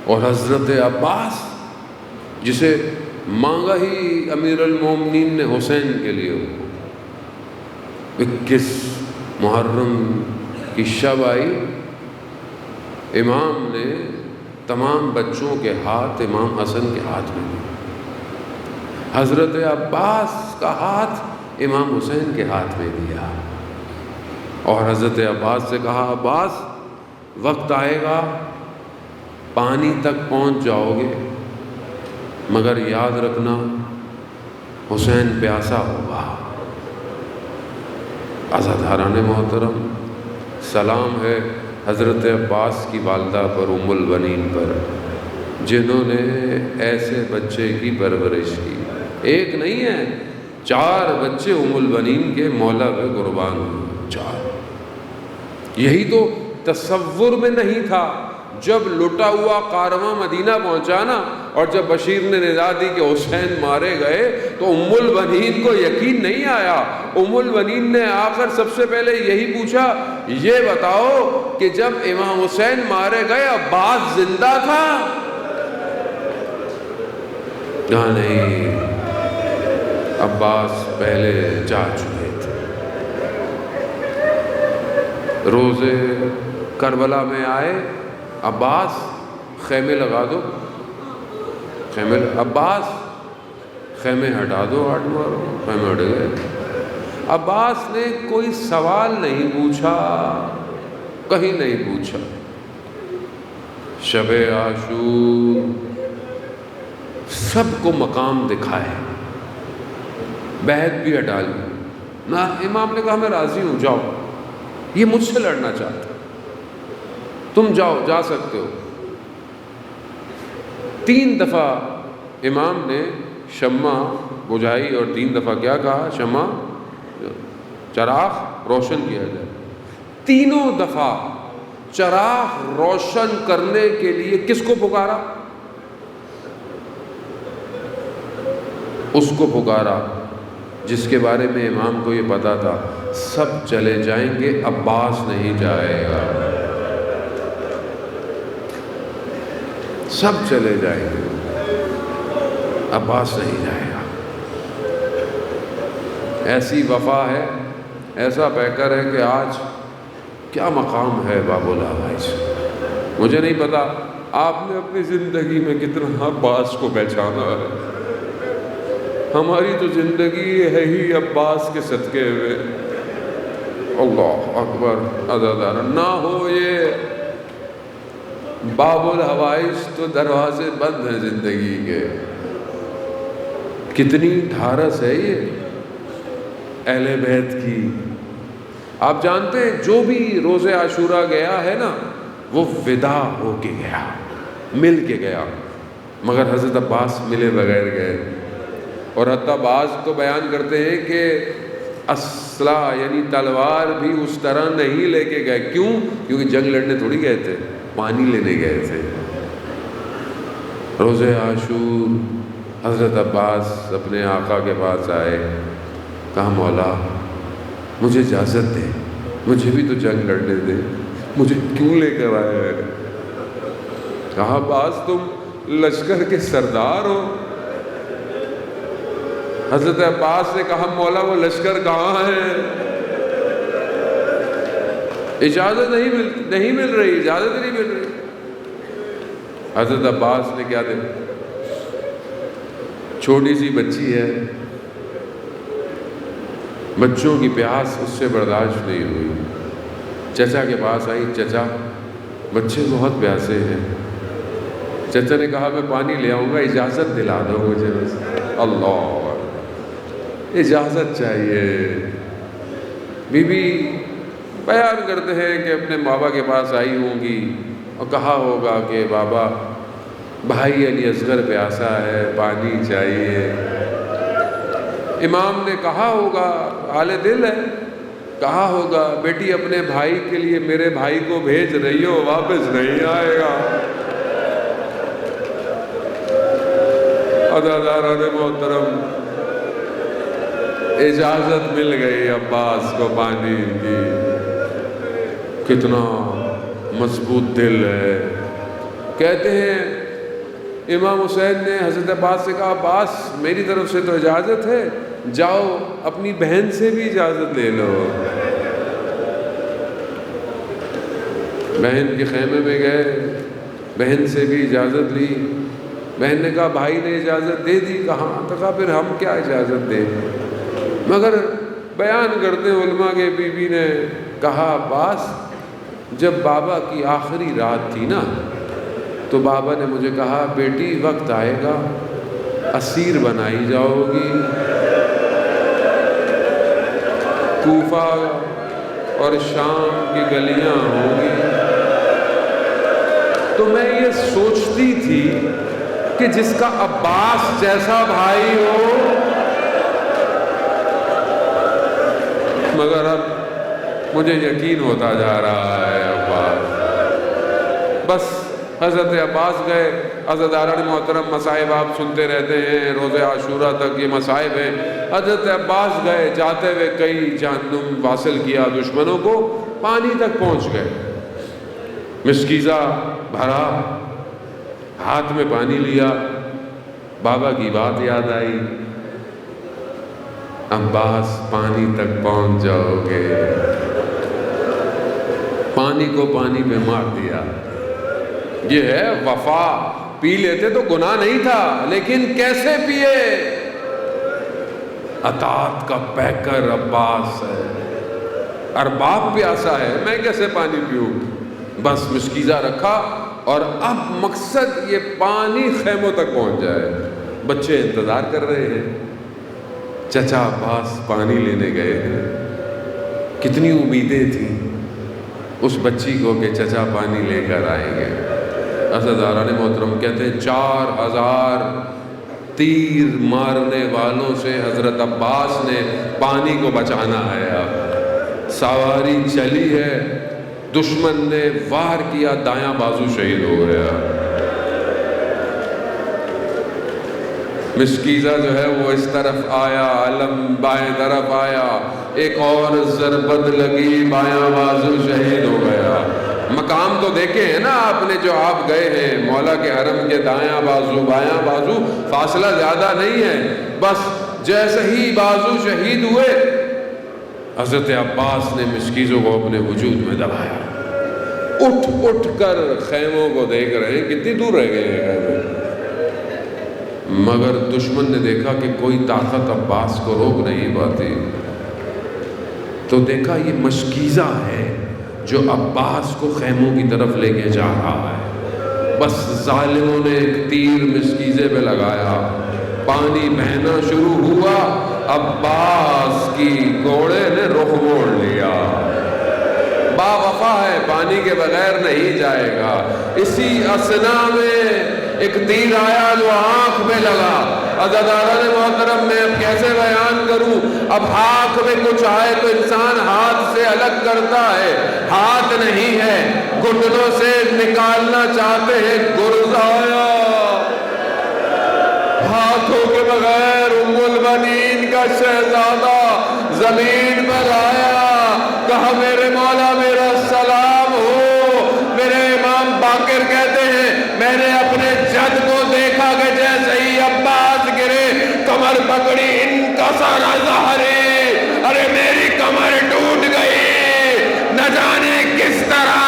اور حضرت عباس جسے مانگا ہی امیر المومنین نے حسین کے لیے ہو، 21 محرم کی شب آئی، امام نے تمام بچوں کے ہاتھ امام حسن کے ہاتھ میں دی، حضرت عباس کا ہاتھ امام حسین کے ہاتھ میں دیا، اور حضرت عباس سے کہا عباس وقت آئے گا پانی تک پہنچ جاؤ گے، مگر یاد رکھنا حسین پیاسا ہوگا۔ عزاداران محترم، سلام ہے حضرت عباس کی والدہ پر، ام البنین پر، جنہوں نے ایسے بچے کی پرورش کی، ایک نہیں ہے 4 بچے ام البنین کے مولا پہ قربان ہوئے، 4۔ یہی تو تصور میں نہیں تھا جب لٹا ہوا کارواں مدینہ پہنچا نا، اور جب بشیر نے ندا دی کہ حسین مارے گئے تو ام البنین کو یقین نہیں آیا۔ ام البنین نے آ کر سب سے پہلے یہی پوچھا، یہ بتاؤ کہ جب امام حسین مارے گئے عباس زندہ تھا؟ کہا نہیں، عباس پہلے جا چکے تھے۔ روزے کربلا میں آئے، عباس خیمے لگا دو، خیمے، عباس خیمے ہٹا دو، ہٹ مارو، خیمے ہٹ گئے۔ عباس نے کوئی سوال نہیں پوچھا، کہیں نہیں پوچھا۔ شب عاشور سب کو مقام دکھائے، بیعت بھی ہٹا لی نہ، امام نے کہا میں راضی ہوں، جاؤ، یہ مجھ سے لڑنا چاہتا، تم جاؤ، جا سکتے ہو۔ 3 دفعہ امام نے شمع بجھائی اور 3 دفعہ کیا کہا؟ شمع، چراغ روشن کیا جائے۔ تینوں دفعہ چراغ روشن کرنے کے لیے کس کو پکارا؟ اس کو پکارا جس کے بارے میں امام کو یہ پتا تھا سب چلے جائیں گے، عباس نہیں جائے گا، سب چلے جائیں گے، عباس نہیں جائے گا۔ ایسی وفا ہے، ایسا پیکر ہے کہ آج کیا مقام ہے باب الہوائی سے، مجھے نہیں پتا آپ نے اپنی زندگی میں کتنا عباس کو پہچانا ہے۔ ہماری تو زندگی ہے ہی عباس کے صدقے ہوئے۔ اللہ اکبر، عزادار، نہ ہو یہ باب الحوائج تو دروازے بند ہیں زندگی کے۔ کتنی ڈھارس ہے یہ اہل بیت کی۔ آپ جانتے ہیں جو بھی روز عاشورہ گیا ہے نا، وہ وداع ہو کے گیا، مل کے گیا، مگر حضرت عباس ملے بغیر گئے۔ اور حتیٰ بعض تو بیان کرتے ہیں کہ اسلحہ یعنی تلوار بھی اس طرح نہیں لے کے گئے۔ کیوں؟ کیونکہ جنگ لڑنے تھوڑی گئے تھے، پانی لینے گئے تھے۔ روز عاشور حضرت عباس اپنے آقا کے پاس آئے، کہا مولا مجھے اجازت دے، مجھے بھی تو جنگ لڑنے دے، مجھے کیوں لے کر آئے؟ کہا عباس تم لشکر کے سردار ہو۔ حضرت عباس نے کہا مولا وہ لشکر کہاں ہے؟ اجازت نہیں مل رہی، اجازت نہیں مل رہی۔ حضرت عباس نے کیا دے، چھوٹی سی بچی ہے، بچوں کی پیاس اس سے برداشت نہیں ہوئی، چچا کے پاس آئی، چچا بچے بہت پیاسے ہیں۔ چچا نے کہا میں پانی لے آؤں گا، اجازت دلا دو مجھے بس۔ اللہ، اجازت چاہیے۔ بی بی بیان کرتے ہیں کہ اپنے بابا کے پاس آئی ہوں گی اور کہا ہوگا کہ بابا بھائی علی اصغر پیاسا ہے، پانی چاہیے۔ امام نے کہا ہوگا، حال دل ہے، کہا ہوگا بیٹی اپنے بھائی کے لیے میرے بھائی کو بھیج رہی ہو، واپس نہیں آئے گا۔ عزاداران محترم، اجازت مل گئی عباس کو پانی کی۔ کتنا مضبوط دل ہے، کہتے ہیں امام حسین نے حضرت عباس سے کہا عباس میری طرف سے تو اجازت ہے، جاؤ اپنی بہن سے بھی اجازت لے لو۔ بہن کے خیمے میں گئے، بہن سے بھی اجازت لی۔ بہن نے کہا بھائی نے اجازت دے دی، کہاں؟ تو کہا پھر ہم کیا اجازت دیں؟ مگر بیان کرتے علماء کے بی بی نے کہا عباس جب بابا کی آخری رات تھی نا تو بابا نے مجھے کہا بیٹی وقت آئے گا اسیر بنائی جاؤ گی، کوفہ اور شام کی گلیاں ہوں گی۔ تو میں یہ سوچتی تھی کہ جس کا عباس جیسا بھائی ہو، مگر اب مجھے یقین ہوتا جا رہا ہے عباس۔ بس حضرت عباس گئے۔ عزاداران محترم مصائب آپ سنتے رہتے ہیں، روز عاشورہ تک یہ مصائب ہیں۔ حضرت عباس گئے، جاتے ہوئے کئی جہنم واصل کیا دشمنوں کو، پانی تک پہنچ گئے۔ مشکیزہ بھرا، ہاتھ میں پانی لیا، بابا کی بات یاد آئی، عباس پانی تک پہنچ جاؤ گے۔ پانی کو پانی میں مار دیا۔ یہ ہے وفا۔ پی لیتے تو گناہ نہیں تھا، لیکن کیسے پیے؟ اطاعت کا پیکر عباس ہے، ارباب پیاسا ہے، میں کیسے پانی پیوں؟ بس مشکیزہ رکھا، اور اب مقصد یہ پانی خیموں تک پہنچ جائے۔ بچے انتظار کر رہے ہیں، چچا عباس پانی لینے گئے ہیں۔ کتنی امیدیں تھیں اس بچی کو کہ چچا پانی لے کر آئیں گے۔ عزاداران محترم کہتے ہیں 4000 تیر مارنے والوں سے حضرت عباس نے پانی کو بچانا ہے۔ اب سواری چلی ہے، دشمن نے وار کیا، دایاں بازو شہید ہو گیا۔ مشکیزہ جو ہے وہ اس طرف آیا، علم بائیں طرف آیا، ایک اور ضربت لگی، بایاں بازو شہید ہو گیا۔ مقام تو دیکھے ہیں نا آپ نے جو آپ گئے ہیں، مولا کے حرم کے دایاں بازو بایاں بازو فاصلہ زیادہ نہیں ہے، بس جیسے ہی بازو شہید ہوئے حضرت عباس نے مشکیزوں کو اپنے وجود میں دبایا۔ اٹھ اٹھ کر خیموں کو دیکھ رہے ہیں، کتنی دور رہ گئے ہیں خیمے، مگر دشمن نے دیکھا کہ کوئی طاقت عباس کو روک نہیں پاتی، تو دیکھا یہ مشکیزہ ہے جو عباس کو خیموں کی طرف لے کے جا رہا ہے۔ بس ظالموں نے ایک تیر مشکیزے پہ لگایا، پانی بہنا شروع ہوا، عباس کی گھوڑے نے رخ موڑ لیا۔ با وفا ہے، پانی کے بغیر نہیں جائے گا۔ اسی اثنا میں ایک تیر آیا جو آنکھ میں لگا۔ عزاداران محترم میں اب کیسے بیان کروں؟ اب آنکھ میں کچھ آئے تو انسان ہاتھ سے الگ کرتا ہے، ہاتھ نہیں ہے، گھٹنوں سے نکالنا چاہتے ہیں، گرز آیا۔ ہاتھوں کے بغیر ام البنین کا شہزادہ زمین پر آیا، کہا میرے مولا میرا سلام ہو۔ میرے امام باقر کہتے ہیں میں نے اپنے جد کو دیکھا کہ جیسے ہی عباس گرے کمر پکڑی، انکسر ظہری، ارے میری کمر ٹوٹ گئی، نہ جانے کس طرح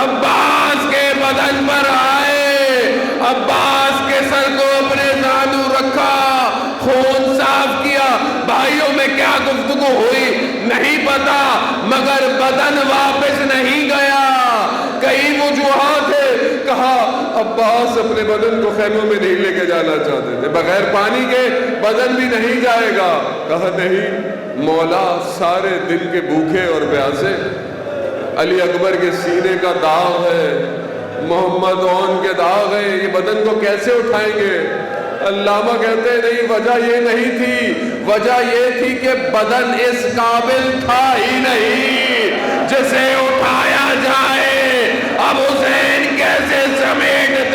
عباس کے بدن پر آئے۔ عباس کے سر کو اپنے زانو رکھا، خون صاف کیا۔ بھائیوں میں کیا گفتگو ہوئی نہیں پتا، مگر بدن واپس نہیں گیا۔ کئی وجوہات ہے، کہا عباس اپنے بدن کو خیموں میں نہیں لے کے جانا چاہتے تھے، بغیر پانی کے بدن بھی نہیں جائے گا۔ کہا نہیں، مولا سارے دن کے بھوکے اور پیاسے، علی اکبر کے سینے کا داغ ہے، محمد اون کے داغ ہے، یہ بدن کو کیسے اٹھائیں گے؟ علامہ کہتے ہیں نہیں، وجہ یہ نہیں تھی، وجہ یہ تھی کہ بدن اس قابل تھا ہی نہیں جسے اٹھایا جائے۔ اب حسین کیسے سمیٹتے